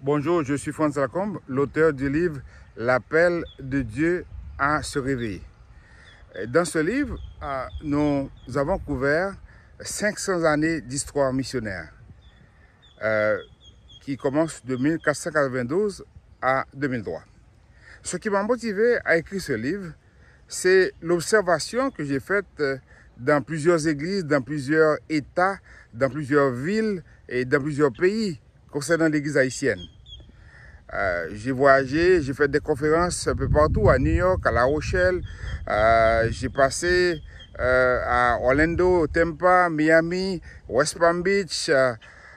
Bonjour, je suis Franz Lacombe, l'auteur du livre L'appel de Dieu à se réveiller. Dans ce livre, nous avons couvert 500 années d'histoire missionnaire qui commence de 1492 à 2003. Ce qui m'a motivé à écrire ce livre, c'est l'observation que j'ai faite dans plusieurs églises, dans plusieurs États, dans plusieurs villes et dans plusieurs pays concernant l'église haïtienne. J'ai voyagé, j'ai fait des conférences un peu partout, à New York, à La Rochelle, j'ai passé à Orlando, Tampa, Miami, West Palm Beach,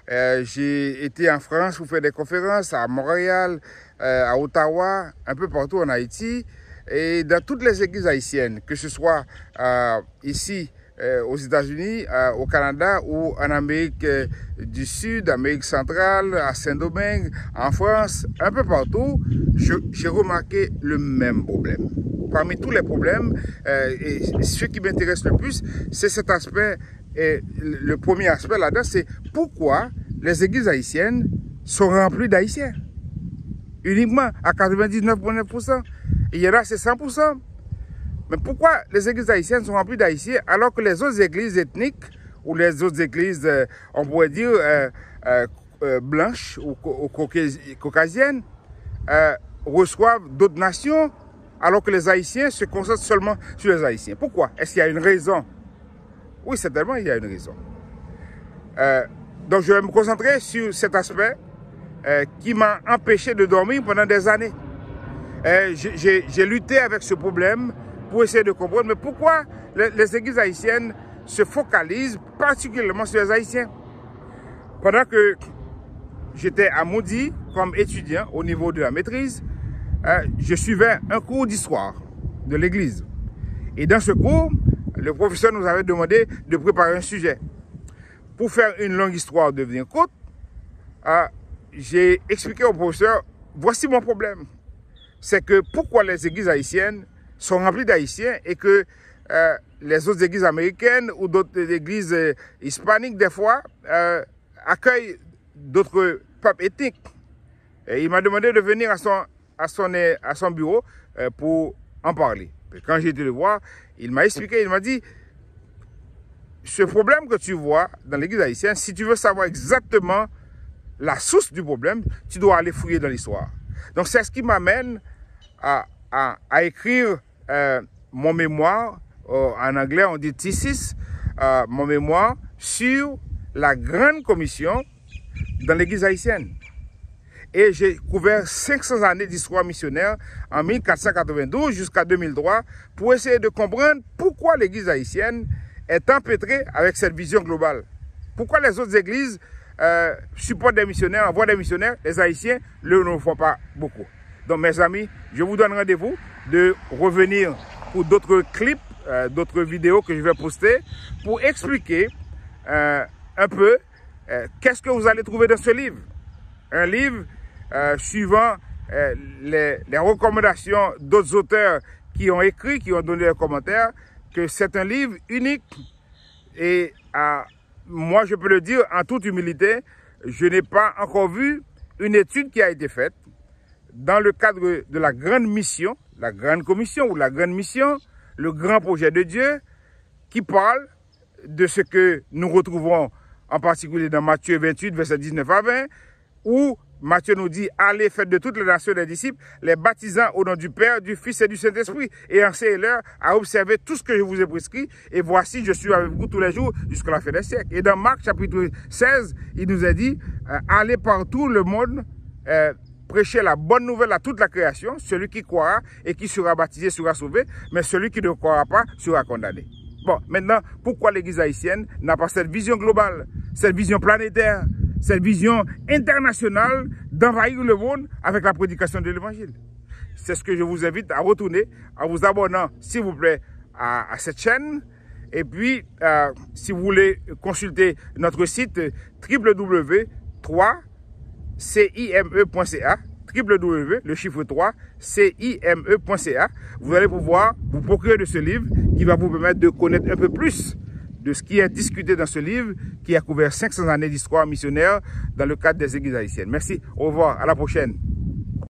j'ai été en France pour faire des conférences, à Montréal, à Ottawa, un peu partout en Haïti, et dans toutes les églises haïtiennes, que ce soit ici, aux États-Unis, au Canada ou en Amérique du Sud, Amérique centrale, à Saint-Domingue, en France, un peu partout, j'ai remarqué le même problème. Parmi tous les problèmes, et ce qui m'intéresse le plus, c'est cet aspect, et le premier aspect là-dedans, c'est pourquoi les églises haïtiennes sont remplies d'Haïtiens. Uniquement à 99,9%. Il y en a, c'est 100%. Mais pourquoi les églises haïtiennes sont remplies d'Haïtiens alors que les autres églises ethniques ou les autres églises, on pourrait dire, blanches ou caucasiennes, reçoivent d'autres nations alors que les Haïtiens se concentrent seulement sur les Haïtiens? Pourquoi? Est-ce qu'il y a une raison? Oui, certainement, il y a une raison. Donc, je vais me concentrer sur cet aspect qui m'a empêché de dormir pendant des années. J'ai lutté avec ce problème pour essayer de comprendre, mais pourquoi les églises haïtiennes se focalisent particulièrement sur les Haïtiens? Pendant que j'étais à Moody comme étudiant au niveau de la maîtrise, je suivais un cours d'histoire de l'église. Et dans ce cours, le professeur nous avait demandé de préparer un sujet. Pour faire une longue histoire devenir courte, j'ai expliqué au professeur, voici mon problème. C'est que pourquoi les églises haïtiennes sont remplies d'Haïtiens et que les autres églises américaines ou d'autres églises hispaniques, des fois, accueillent d'autres peuples ethniques. Et il m'a demandé de venir à son bureau pour en parler. Et quand j'ai été le voir, il m'a expliqué, il m'a dit, ce problème que tu vois dans l'église haïtienne, si tu veux savoir exactement la source du problème, tu dois aller fouiller dans l'histoire. Donc c'est ce qui m'amène à écrire mon mémoire, en anglais on dit thesis, mon mémoire sur la grande commission dans l'église haïtienne. Et j'ai couvert 500 années d'histoire missionnaire en 1492 jusqu'à 2003 pour essayer de comprendre pourquoi l'église haïtienne est empêtrée avec cette vision globale. Pourquoi les autres églises supportent des missionnaires, envoient des missionnaires, les Haïtiens ne le font pas beaucoup. Donc mes amis, je vous donne rendez-vous de revenir pour d'autres clips, d'autres vidéos que je vais poster pour expliquer un peu qu'est-ce que vous allez trouver dans ce livre. Un livre suivant les recommandations d'autres auteurs qui ont écrit, qui ont donné des commentaires, que c'est un livre unique et moi je peux le dire en toute humilité, je n'ai pas encore vu une étude qui a été faite dans le cadre de la grande mission, la grande commission ou la grande mission, le grand projet de Dieu, qui parle de ce que nous retrouvons en particulier dans Matthieu 28, verset 19 à 20, où Matthieu nous dit, allez, faites de toutes les nations des disciples, les baptisant au nom du Père, du Fils et du Saint-Esprit, et enseignez-leur à observer tout ce que je vous ai prescrit, et voici, je suis avec vous tous les jours jusqu'à la fin des siècles. Et dans Marc chapitre 16, il nous a dit, allez partout le monde, prêcher la bonne nouvelle à toute la création, celui qui croira et qui sera baptisé sera sauvé, mais celui qui ne croira pas sera condamné. Bon, maintenant, pourquoi l'église haïtienne n'a pas cette vision globale, cette vision planétaire, cette vision internationale d'envahir le monde avec la prédication de l'évangile? C'est ce que je vous invite à retourner en vous abonnant, s'il vous plaît, à cette chaîne. Et puis, si vous voulez consulter notre site www.cime.ca, www, le chiffre 3, cime.ca, vous allez pouvoir vous procurer de ce livre qui va vous permettre de connaître un peu plus de ce qui est discuté dans ce livre qui a couvert 500 années d'histoire missionnaire dans le cadre des églises haïtiennes. Merci, au revoir, à la prochaine.